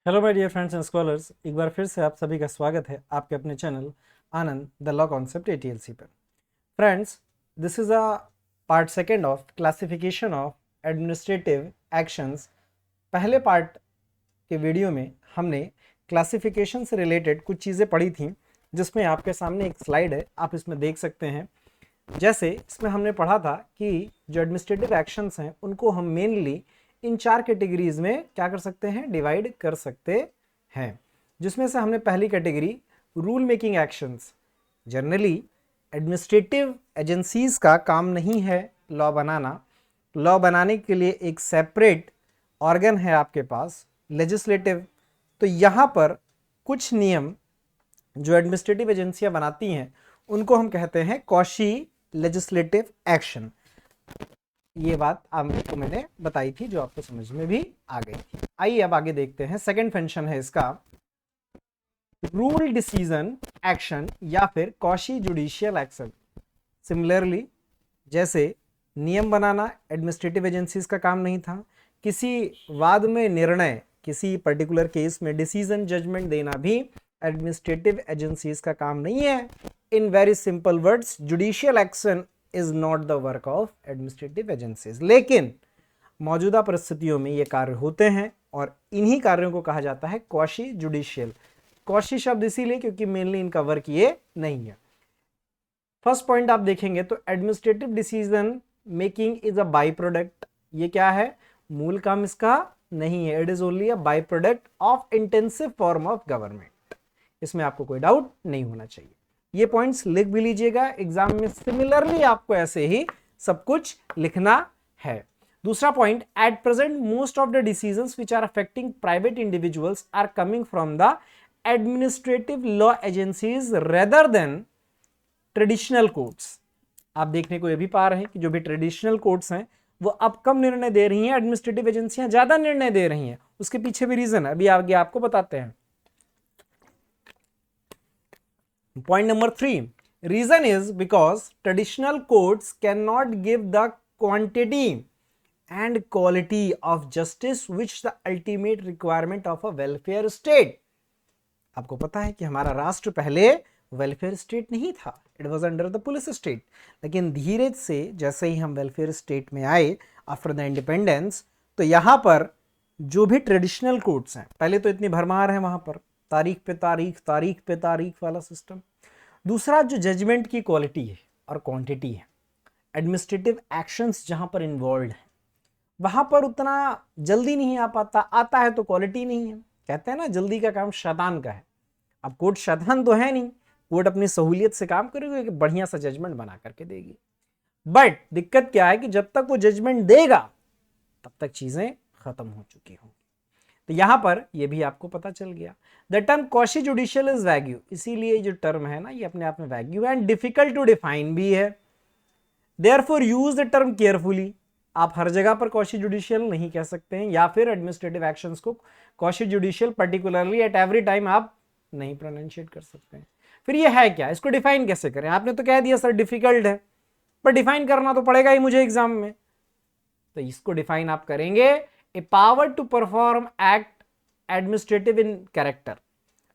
Hello my dear friends and scholars, एक बार फिर से आप सभी का स्वागत है आपके अपने channel Anand the law concept ATLC पर। Friends, this is a part second of classification of administrative actions. पहले पार्ट के वीडियो में हमने क्लासिफिकेशन से रिलेटेड कुछ चीज़ें पढ़ी थी, जिसमें आपके सामने एक स्लाइड है, आप इसमें देख सकते हैं। जैसे इसमें हमने पढ़ा था कि जो एडमिनिस्ट्रेटिव एक्शंस हैं उनको हम मेनली इन चार कैटेगरीज में क्या कर सकते हैं, डिवाइड कर सकते हैं। जिसमें से हमने पहली category rule making actions. Generally administrative agencies का काम नहीं है लॉ बनाना। लॉ बनाने के लिए एक सेपरेट ऑर्गन है आपके पास, लेजिस्लेटिव। तो यहाँ पर कुछ नियम जो एडमिनिस्ट्रेटिव एजेंसियां बनाती हैं उनको हम कहते हैं कॉशी लेजिस्लेटिव एक्शन। ये बात आपको मैंने बताई थी, जो आपको समझ में भी आ गई थी। आइए अब आगे देखते हैं। सेकंड फंक्शन है इसका रूल डिसीजन एक्शन या फिर कॉशी जुडिशियल एक्शन। सिमिलरली जैसे नियम बनाना एडमिनिस्ट्रेटिव एजेंसीज का काम नहीं था, किसी वाद में निर्णय, किसी पर्टिकुलर केस में डिसीजन जजमेंट देना भी एडमिनिस्ट्रेटिव एजेंसीज का काम नहीं है। In very simple words, judicial action is not the work of administrative agencies. लेकिन मौजूदा परिस्थितियों में ये कार्य होते हैं और इन्हीं कार्यों को कहा जाता है क्वाशी जुडिशियल। क्वाशी शब्द इसीलिए क्योंकि मेनली इनका वर्क ये नहीं है। फर्स्ट पॉइंट आप देखेंगे तो administrative decision making is a by product. ये क्या है? मूल काम इसका नहीं है। It is only a by product of intensive form of government. इसमें आपको कोई डाउट नहीं होना चाहिए। ये पॉइंट्स लिख भी लीजिएगा, एग्जाम में सिमिलरली आपको ऐसे ही सब कुछ लिखना है। दूसरा point, at present most of the decisions which are affecting private individuals are coming from the administrative law agencies rather than traditional courts. आप देखने को यह भी पा रहे हैं कि जो भी ट्रेडिशनल कोर्ट्स हैं वो अब कम निर्णय दे रही हैं, एडमिनिस्ट्रेटिव एजेंसियां ज्यादा निर्णय दे रही हैं। उसके पीछे भी रीजन अभी आगे आपको बताते हैं। Point number 3, reason is because traditional courts cannot give the quantity and quality of justice which the ultimate requirement of a welfare state. आपको पता है कि हमारा राष्ट्र पहले वेलफेयर स्टेट नहीं था, it was under the police state. लेकिन धीरे से जैसे ही हम वेलफेयर स्टेट में आए आफ्टर द इंडिपेंडेंस, तो यहाँ पर जो भी ट्रेडिशनल कोर्ट्स हैं, पहले तो इतनी भरमार है वहां पर, तारीख पे तारीख, तारीख पे तारीख वाला सिस्टम। दूसरा, जो जजमेंट की क्वालिटी है और क्वांटिटी है, एडमिनिस्ट्रेटिव एक्शंस जहां पर इन्वॉल्व है वहां पर उतना जल्दी नहीं आ पाता, आता है तो क्वालिटी नहीं है। कहते हैं ना, जल्दी का काम शैतान का है। अब कोर्ट शैतान तो है नहीं, कोर्ट अपनी सहूलियत से काम करेगी, बढ़िया सा जजमेंट बना करके देगी। बट दिक्कत क्या है कि जब तक वो जजमेंट देगा तब तक चीजें खत्म हो चुकी होंगी। तो यहां पर यह भी आपको पता चल गया। The term quasi judicial is vague, इसीलिए जो टर्म है ना ये अपने आप में vague and difficult to define भी है। Therefore use the term carefully. आप हर जगह पर क्वाशी जुडिशियल नहीं कह सकते हैं, या फिर एडमिनिस्ट्रेटिव एक्शंस को quasi judicial particularly at every time आप नहीं प्रोनाउंशिएट कर सकते हैं। फिर ये है क्या, इसको डिफाइन कैसे करें? आपने तो कह दिया सर डिफिकल्ट है, पर डिफाइन करना तो पड़ेगा ही मुझे एग्जाम में। तो इसको डिफाइन आप करेंगे, a power to perform act administrative in character.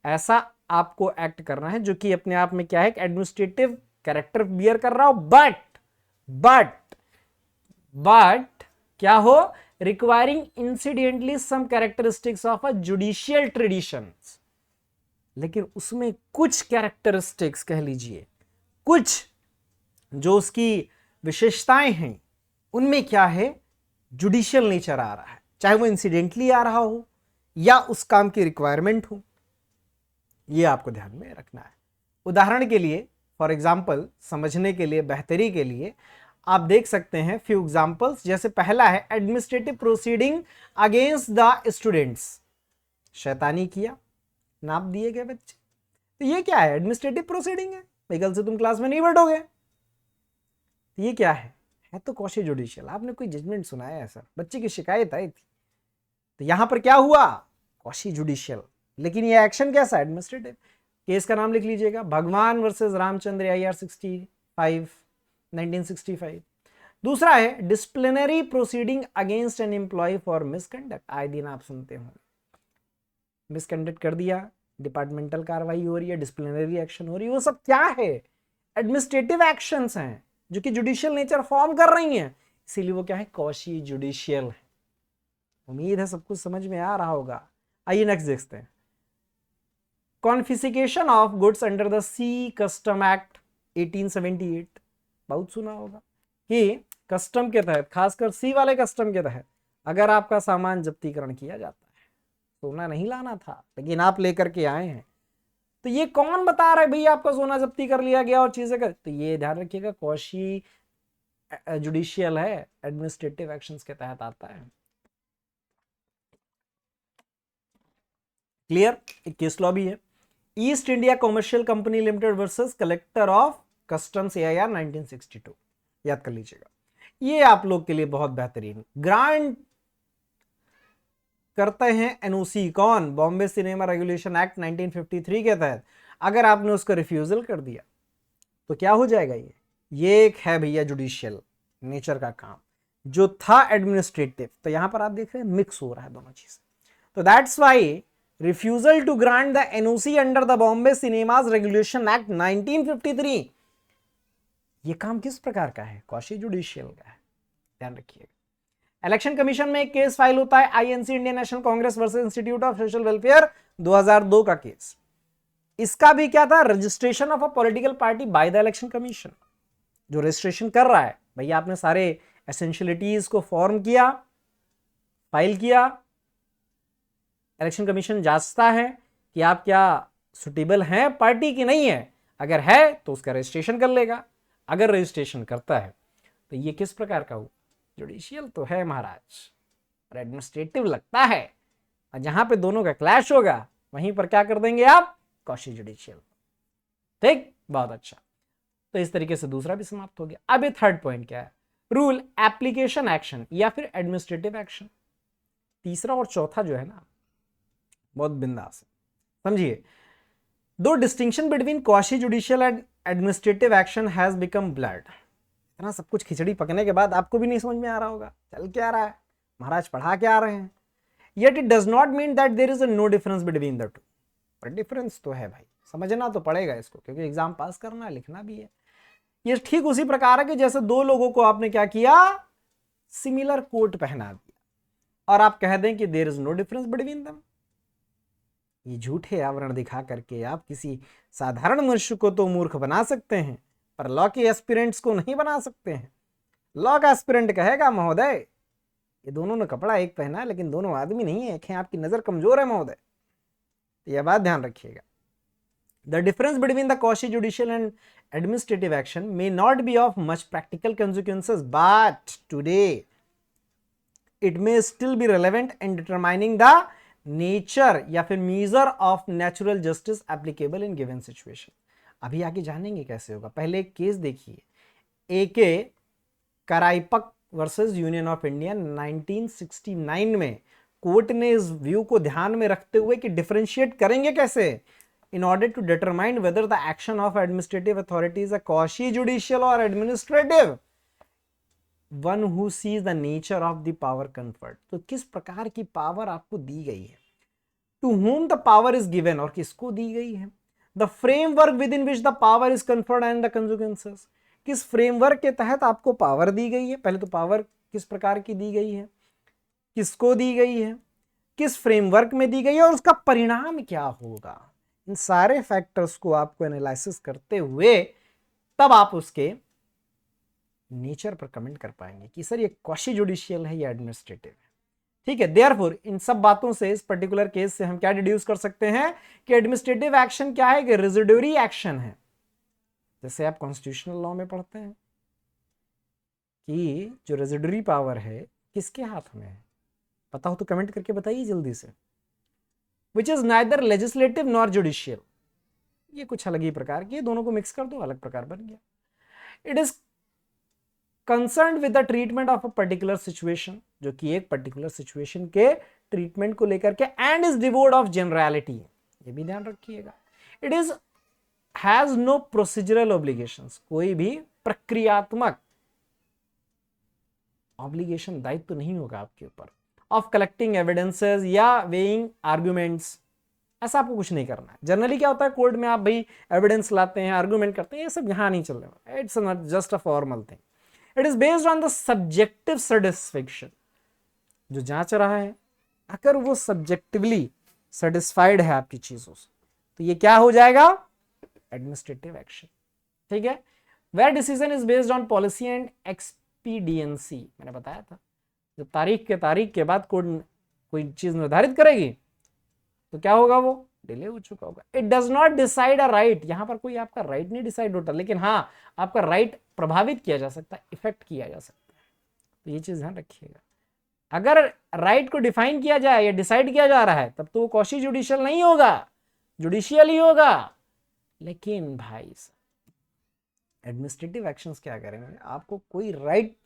ऐसा आपको एक्ट करना है जो कि अपने आप में क्या है, एडमिनिस्ट्रेटिव कैरेक्टर बियर कर रहा हो, बट क्या हो, requiring incidentally some characteristics of a judicial tradition. लेकिन उसमें कुछ कैरेक्टरिस्टिक्स कह लीजिए, कुछ जो उसकी विशेषताएं हैं उनमें क्या है, जुडिशियल नेचर आ रहा है, चाहे वो इंसिडेंटली आ रहा हो या उस काम की रिक्वायरमेंट हो। ये आपको ध्यान में रखना है। उदाहरण के लिए, फॉर एग्जाम्पल, समझने के लिए, बेहतरी के लिए आप देख सकते हैं फ्यू एग्जाम्पल्स। जैसे पहला है administrative proceeding against the students. शैतानी किया, नाप दिए गए बच्चे, तो ये क्या है, एडमिनिस्ट्रेटिव प्रोसीडिंग है भाई, कल से तुम क्लास में नहीं बैठोगे। तो ये क्या है तो क्वाशी जुडिशियल। आपने कोई जजमेंट सुनाया है सर, बच्चे की शिकायत आई थी, तो यहां पर क्या हुआ, क्वाशी जुडिशियल। लेकिन ये एक्शन कैसा, एडमिनिस्ट्रेटिव। केस का नाम लिख लीजिएगा, भगवान वर्सेस रामचंद्र, IR 65 1965। दूसरा है disciplinary proceeding against an employee for misconduct. आए दिन आप सुनते होंगे। मिसकंडक्ट कर दिया, डिपार्टमेंटल कार्रवाई हो रही है, डिसिप्लिनरी एक्शन हो रही है, वो सब क्या है? एडमिनिस्ट्रेटिव एक्शंस हैं जो कि जुडिशियल नेचर फॉर्म कर रही हैं, इसीलिए वो क्या है? क्वासी जुडिशियल है। उम्मीद है सब कुछ समझ में आ रहा होगा। आइए नेक्स्ट देखते हैं। Confiscation of goods under the sea custom act 1878, बहुत सुना होगा कि कस्टम के तहत, खासकर सी वाले कस्टम के तहत, अगर आपका सामान जब्तीकरण किया जाता है, सोना नहीं लाना था लेकिन आप लेकर के आए हैं, तो ये कौन बता रहा है भैया आपका सोना जब्ती कर लिया गया और चीजें कर? तो ये ध्यान रखिएगा, क्वासी जुडिशियल है, एडमिनिस्ट्रेटिव एक्शंस के तहत आता है। क्लियर? एक केस लॉ भी है, east India commercial company limited versus collector of customs AIR 1962, याद कर लीजिएगा। ये आप लोग के लिए बहुत बेहतरीन, ग्रांट करते हैं एनओसी कौन? बॉम्बे सिनेमा रेगुलेशन एक्ट 1953 के तहत। अगर आपने उसका रिफ्यूजल कर दिया तो क्या हो जाएगा? ये एक है भैया जुडिशियल नेचर का काम, जो था एडमिनिस्ट्रेटिव। तो यहां पर आप देख रहे हैं मिक्स हो रहा है दोनों चीजें। तो that's why refusal to grant the NOC under the Bombay cinemas regulation act 1953, ये काम किस प्रकार का है? क्वासी जुडिशियल का है, ध्यान रखिएगा। इलेक्शन कमीशन में एक केस फाइल होता है, INC Indian national Congress versus institute of social welfare 2002 का केस। इसका भी क्या था? Registration of a political party by the election commission. जो रजिस्ट्रेशन कर रहा है, भैया आपने सारे एसेंशियलिटीज को फॉर्म किया, फाइल किया, इलेक्शन कमीशन जांचता है कि आप क्या सुटेबल हैं पार्टी की नहीं है, अगर है तो उसका रजिस्ट्रेशन कर लेगा। अगर रजिस्ट्रेशन करता है तो ये किस प्रकार का हुआ? जुडिशियल तो है महाराज, और एडमिनिस्ट्रेटिव लगता है, और जहां पे दोनों का क्लैश होगा वहीं पर क्या कर देंगे आप? Quasi judicial. ठीक, बहुत अच्छा। तो इस तरीके से दूसरा भी समाप्त हो गया। अब ये थर्ड पॉइंट क्या है? रूल एप्लीकेशन एक्शन या फिर एडमिनिस्ट्रेटिव एक्शन। तीसरा और चौथा जो है ना, बहुत बिंदास है, समझिए। दो distinction between quasi judicial and administrative action has become blurred. इतना सब कुछ खिचड़ी पकने के बाद आपको भी नहीं समझ में आ रहा होगा चल क्या रहा है, महाराज पढ़ा क्या रहे हैं। Yet it does not mean that there is a no difference between the two, पर डिफरेंस तो है भाई, समझना तो पड़ेगा इसको, क्योंकि एग्जाम पास करना है, लिखना भी है। ये ठीक उसी प्रकार है कि जैसे दो लोगों को आपने क्या किया? सिमिलर कोट पहना दिया और आप कह दें कि there is no difference between them. ये झूठे आवरण दिखा करके आप किसी साधारण मनुष्य को तो मूर्ख बना सकते हैं, पर लॉ के एस्पिरेंट्स को नहीं बना सकते हैं। लॉ का एस्पिरेंट कहेगा महोदय ये दोनों ने कपड़ा एक पहना है लेकिन दोनों आदमी नहीं है, आपकी नजर कमजोर है महोदय। यह बात ध्यान रखिएगा। The difference between the quasi judicial and administrative action may not be of much practical consequences, but today it may still be relevant in determining the nature या फिर measure of natural justice applicable in given situation। अभी आगे जानेंगे कैसे होगा। पहले एक case देखिए, AK Kraipak versus union of India 1969 में कोर्ट ने इस व्यू को ध्यान में रखते हुए कि डिफरेंशिएट करेंगे कैसे, in order to determine whether the action of administrative authority is a quasi judicial or administrative, one who sees the nature of the power conferred। तो किस प्रकार की पावर आपको दी गई है, to whom the power is given, और किसको दी गई है, the framework within which the power is conferred and the consequences, किस फ्रेमवर्क के तहत आपको पावर दी गई है। पहले तो पावर किस प्रकार की दी गई है, किसको दी गई है, किस फ्रेमवर्क में दी गई है, और उसका परिणाम क्या होगा। इन सारे फैक्टर्स को आपको एनालिसिस करते हुए तब आप उसके नेचर पर कमेंट कर पाएंगे कि सर ये क्वासी जुडिशियल है या एडमिनिस्ट्रेटिव है। ठीक है, देयरफॉर इन सब बातों से, इस पर्टिकुलर केस से हम क्या डिड्यूस कर सकते हैं कि एडमिनिस्ट्रेटिव एक्शन क्या है, कि रेजिडुअरी एक्शन है। जैसे आप कॉन्स्टिट्यूशनल लॉ में पढ़ते हैं कि जो रेजिडुअरी पावर है किसके हाथ में है, पता हो तो कमेंट करके बताइए जल्दी से। Which is neither legislative nor judicial, ये कुछ अलग ही प्रकार की, दोनों को मिक्स कर दो अलग प्रकार बन गया। It is concerned with the treatment of a particular situation, जो कि एक पर्टिकुलर सिचुएशन के ट्रीटमेंट को लेकर के, and is devoid of generality, ये भी ध्यान रखिएगा। It is has no procedural obligations, कोई भी प्रक्रियात्मक ऑब्लिगेशन, दायित्व तो नहीं होगा आपके ऊपर, of collecting evidences या weighing arguments, ऐसा आपको कुछ नहीं करना है। जनरली क्या होता है कोर्ट में, आप भाई एविडेंस लाते हैं, आर्गूमेंट करते हैं, ये सब यहाँ नहीं चल रहा। It's not just a formal thing, it is based on the subjective satisfaction. जो जांच रहा है अगर वो सब्जेक्टिवली सेटिस्फाइड है आपकी चीजों से, तो ये क्या हो जाएगा, एडमिनिस्ट्रेटिव एक्शन। ठीक है, where decision is based on policy and expediency, मैंने बताया था जब तारीख के बाद कोर्ट कोई चीज निर्धारित करेगी तो क्या होगा, वो डिले हो चुका होगा। It does not decide a right, यहां पर कोई आपका राइट नहीं डिसाइड होता, लेकिन हाँ आपका राइट प्रभावित किया जा सकता है, इफेक्ट किया जा सकता है। तो ये चीज ध्यान रखिएगा, अगर राइट को डिफाइन किया जाए या डिसाइड किया जा रहा है तब तो वो क्वासी जुडिशियल नहीं होगा, जुडिशियल ही होगा। लेकिन भाई एडमिनिस्ट्रेटिव एक्शंस क्या करेंगे, आपको कोई राइट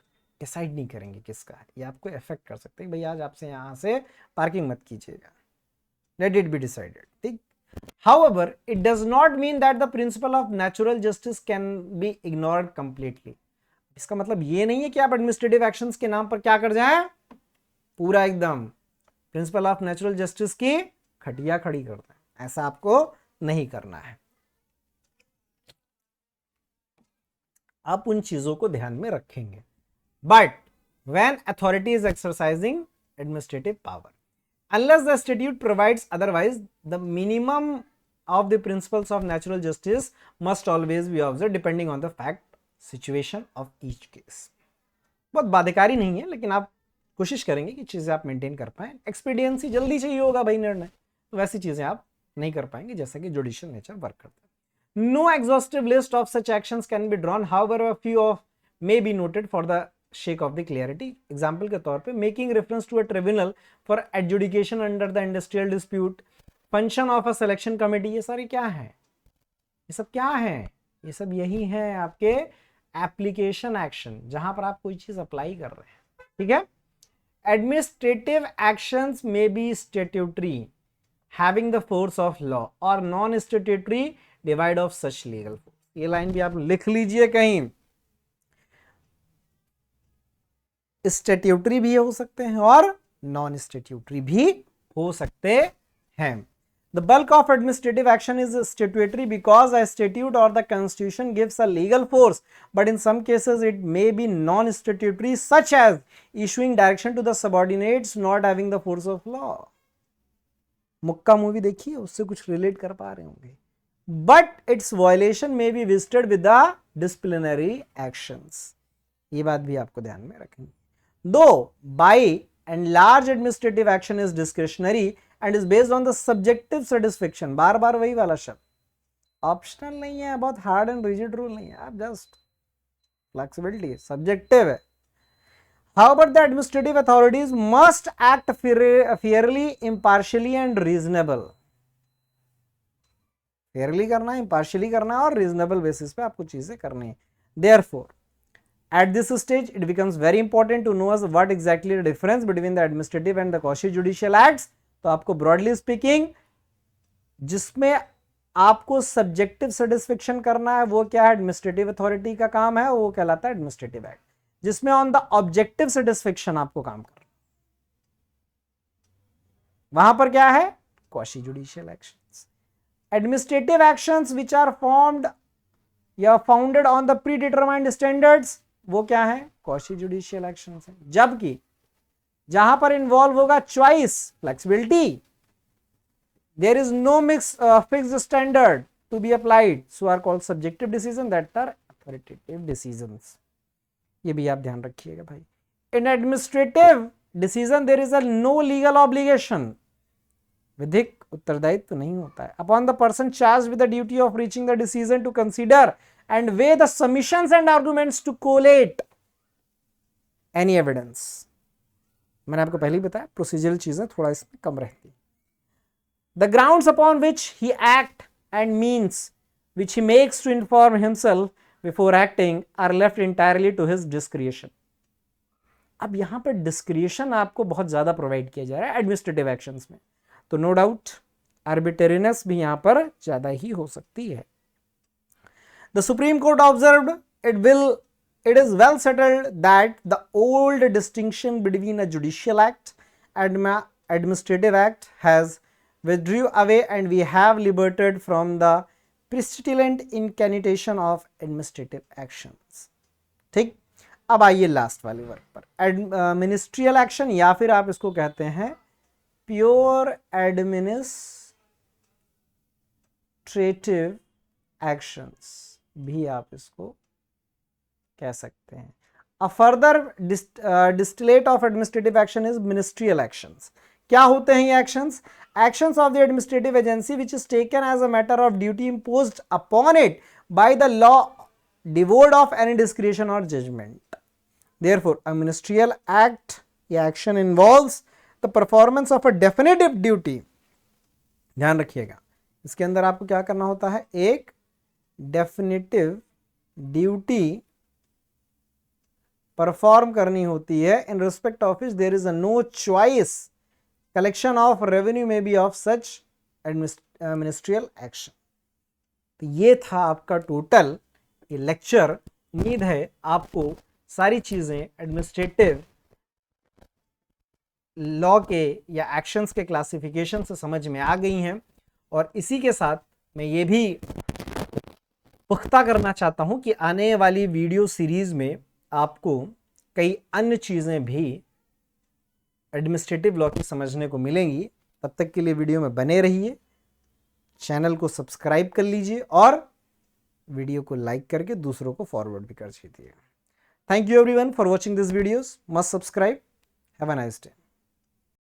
डिसाइड नहीं करेंगे किसका है, ये आपको इफेक्ट कर सकते हैं। भाई आज आपसे यहां से पार्किंग मत कीजिएगा, let it be decided, ठीक। However, it does not mean that the principle of natural justice can be ignored completely. इसका मतलब ये नहीं है कि आप एडमिनिस्ट्रेटिव एक्शंस के नाम पर क्या कर जाएं, पूरा एकदम प्रिंसिपल ऑफ नेचुरल जस्टिस की खटिया खड़ी कर दें, ऐसा आपको नहीं करना है। आप उन चीजों को ध्यान में रखेंगे, but when authority is exercising administrative power, unless the statute provides otherwise, the minimum of the principles of natural justice must always be observed depending on the fact situation of each case. बहुत बाध्यकारी नहीं है, लेकिन आप कोशिश करेंगे कि चीजें आप मेंटेन कर पाएं। एक्सपीडियंसी जल्दी चाहिए होगा भाई निर्णय, तो वैसी चीजें आप नहीं कर पाएंगे जैसा कि जुडिशियल नेचर वर्क करता है। No exhaustive list of such actions can be drawn, however a few of may be noted for the sake of the clarity. Example के तौर पे making reference to a tribunal for adjudication under the industrial dispute, function of a selection committee, ये सारे क्या है, ये सब क्या है, ये सब यही है आपके एप्लीकेशन एक्शन, जहां पर आप कोई चीज अप्लाई कर रहे हैं। ठीक है, administrative actions may be statutory having the force of law और non statutory devoid of such legal force. ये लाइन भी आप लिख लीजिए कहीं, स्टैट्यूटरी भी हो सकते हैं और नॉन स्टैट्यूटरी भी हो सकते हैं। The bulk of administrative action is statutory because a statute और the constitution gives a legal force, but in some cases it may be non statutory such as issuing direction to the subordinates not having the force of law. Mukka movie देखिए, उससे कुछ relate कर पा रहे होंगे। But its violation may be visited with the disciplinary actions, ये बात भी आपको ध्यान में रखेंगे। दो by and large administrative action is discretionary and is based on the subjective satisfaction, बार बार वही वाला शब्द, ऑप्शनल नहीं है, बहुत हार्ड एंड रिजिड रूल नहीं है, आप जस्ट फ्लेक्सिबिलिटी, सब्जेक्टिव है। However, the administrative authorities must act fairly, impartially and reasonable. Fairlie करना है, इम्पार्शियली करना है और रीजनेबल बेसिस पे आपको चीजें करनी है। Therefore, at this stage, it becomes very important to know what exactly the difference between the administrative and the quasi judicial acts. तो आपको broadly speaking, जिसमें आपको सब्जेक्टिव सेटिस्फेक्शन करना है वो क्या है, एडमिनिस्ट्रेटिव अथॉरिटी का काम है, वो कहलाता है एडमिनिस्ट्रेटिव एक्ट। जिसमें ऑन द ऑब्जेक्टिव सेटिस्फेक्शन आपको काम करना, वहां पर क्या है, quasi judicial actions. Administrative actions which are formed या founded on the predetermined standards, वो क्या है, क्वासी जुडिशियल एक्शंस है। जबकि जहां पर इन्वॉल्व होगा choice, flexibility, there is no fixed standard to be applied, so are called subjective decision, that are authoritative decisions. ये भी आप ध्यान रखिएगा भाई। In administrative decision there is a no legal obligation, विधिक उत्तरदायित्व तो नहीं होता है, upon the person charged with the duty of reaching the decision to consider and weigh the submissions and arguments to collate any evidence. मैंने आपको पहले ही बताया प्रोसीजरल चीजें थोड़ा इसमें कम रहती। The grounds upon which he act and means which he makes to inform himself before acting are left entirely to his discretion. अब यहां पर डिस्क्रिएशन आपको बहुत ज्यादा प्रोवाइड किया जा रहा है एडमिनिस्ट्रेटिव एक्शंस में, तो नो डाउट आर्बिट्रेरीनेस भी यहां पर ज्यादा ही हो सकती है। The supreme court observed it is well settled that the old distinction between a judicial act and administrative act has withdrew away and we have liberated from the precedent incantation of administrative actions. ठीक, अब आइए last वाले वर्ग पर, ministerial action या फिर आप इसको कहते हैं प्योर एडमिनिस्ट्रेटिव एक्शंस भी आप इसको कह सकते हैं. A further distillate of administrative action is ministerial actions. क्या होते हैं ये actions? Actions of the administrative agency which is taken as a matter of duty imposed upon it by the law डिवोर्ड ऑफ एनी डिस्क्रिशन और judgment. Therefore, a ministerial act या action involves the performance of a definitive duty. ध्यान रखिएगा, इसके अंदर आपको क्या करना होता है, एक definitive duty परफॉर्म करनी होती है, in respect of which there is a no choice collection of revenue may be of such ministerial action. तो ये था आपका टोटल ये लेक्चर. उम्मीद है आपको सारी चीज़ें एडमिनिस्ट्रेटिव लॉ के या एक्शंस के क्लासिफिकेशन से समझ में आ गई हैं. और इसी के साथ मैं ये भी पुख्ता करना चाहता हूं कि आने वाली वीडियो सीरीज़ में आपको कई अन्य चीज़ें भी एडमिनिस्ट्रेटिव लॉ की समझने को मिलेंगी. तब तक के लिए वीडियो में बने रहिए, चैनल को सब्सक्राइब कर लीजिए और वीडियो को लाइक करके दूसरों को फॉरवर्ड भी कर दीजिए. Thank you everyone for watching these videos. Must subscribe. Have a nice day.